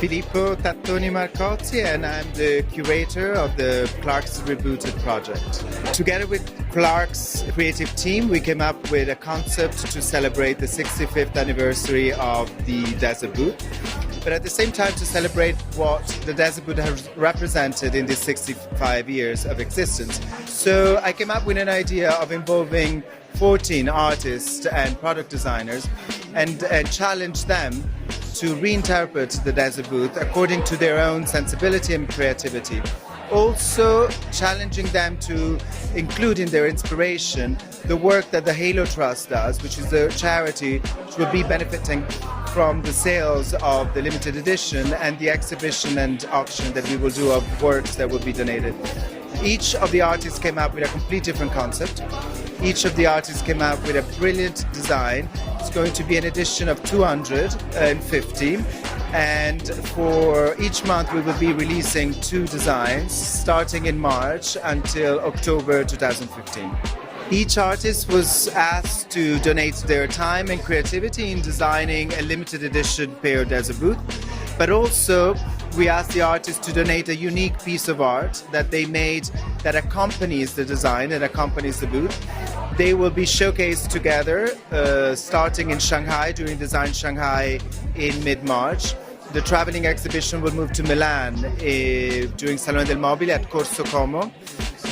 Filippo Tattoni Marcozzi, and I'm the curator of the CLARKS Rebooted project. Together with CLARKS creative team, we came up with a concept to celebrate the 65th anniversary of the Desert Boot, but at the same time to celebrate what the Desert Boot has represented in these 65 years of existence. So I came up with an idea of involving 14 artists and product designers and challenge them to reinterpret the Desert Boot according to their own sensibility and creativity. Also challenging them to include in their inspiration the work that the Haute Trust does, which is a charity which will be benefiting from the sales of the limited edition and the exhibition and auction that we will do of works that will be donated. Each of the artists came up with a completely different concept. Each of the artists came up with a brilliant design. It's going to be an edition of 250, and for each month we will be releasing 2 designs starting in March until October 2015. Each artist was asked to donate their time and creativity in designing a limited edition pair Desert Boot, but also we asked the artists to donate a unique piece of art that they made that accompanies the design and accompanies the boot. They will be showcased together starting in Shanghai during Design Shanghai in mid-March. The traveling exhibition will move to Milan during Salone del Mobile at Corso Como.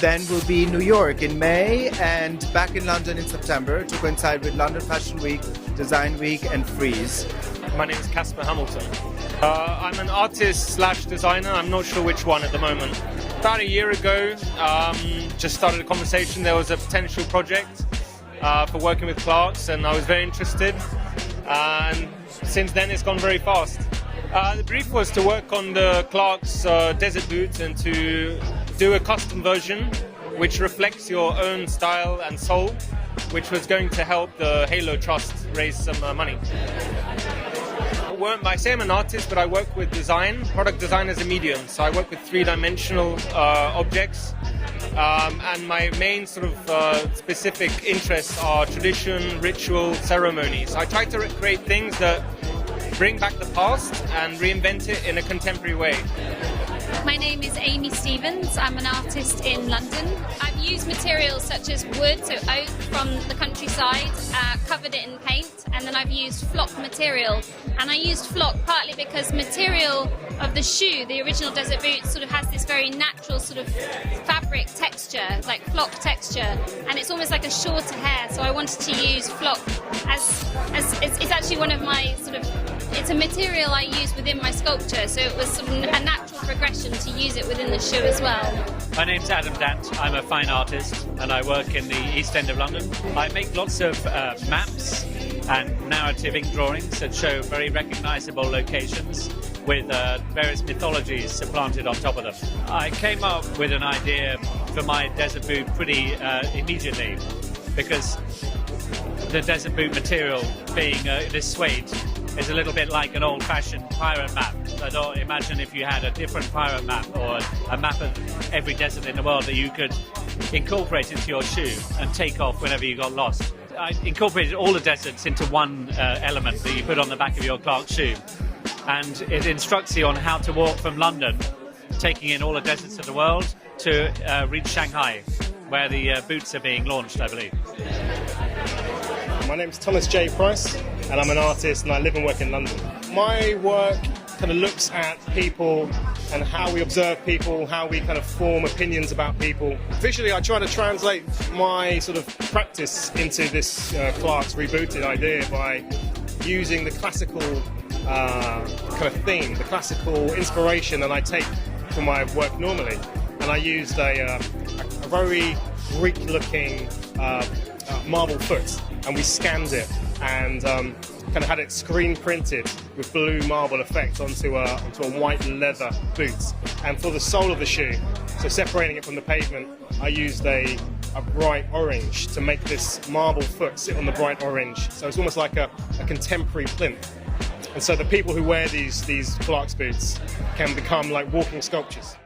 Then we'll be in New York in May and back in London in September to coincide with London Fashion Week, Design Week and Frieze. My name is Casper Hamilton. I'm an artist/designer, I'm not sure which one at the moment. About a year ago, just started a conversation. There was a potential project for working with CLARKS and I was very interested. And since then it's gone very fast. The brief was to work on the CLARKS Desert Boot and to do a custom version which reflects your own style and soul, which was going to help the Haute Trust raise some money. I say I'm an artist, but I work with design, product design as a medium. So I work with 3-dimensional objects, and my main sort of specific interests are tradition, ritual, ceremonies. I try to recreate things that bring back the past and reinvent it in a contemporary way. My name is Amy Stevens. I'm an artist in London. I've used materials such as wood, so oak from the countryside, covered it in paint, and then I've used flock material. And I used flock partly because material of the shoe, the original Desert Boot, sort of has this very natural sort of fabric texture, like flock texture, and it's almost like a shorter hair, so I wanted to use flock as it's actually one of my sort of, it's a material I use within my sculpture, so it was sort of a natural progression to use it within the shoe as well. My name's Adam Dant. I'm a fine artist and I work in the East End of London. I make lots of maps and narrative ink drawings that show very recognisable locations with various mythologies supplanted on top of them. I came up with an idea for my Desert Boot pretty immediately because the Desert Boot material being this suede is a little bit like an old-fashioned pirate map. I don't imagine if you had a different pirate map or a map of every desert in the world that you could incorporate into your shoe and take off whenever you got lost. I incorporated all the deserts into one element that you put on the back of your CLARKS shoe, and it instructs you on how to walk from London, taking in all the deserts of the world, to reach Shanghai, where the boots are being launched, I believe. My name's Thomas J. Price, and I'm an artist and I live and work in London. My work kind of looks at people and how we observe people, how we kind of form opinions about people. Visually, I try to translate my sort of practice into this CLARKS Rebooted idea by using the classical kind of theme, the classical inspiration that I take from my work normally. And I used a very Greek-looking marble foot, and we scanned it and kind of had it screen printed with blue marble effect onto a white leather boot. And for the sole of the shoe, so separating it from the pavement, I used a bright orange to make this marble foot sit on the bright orange. So it's almost like a contemporary plinth. And so the people who wear these CLARKS boots can become like walking sculptures.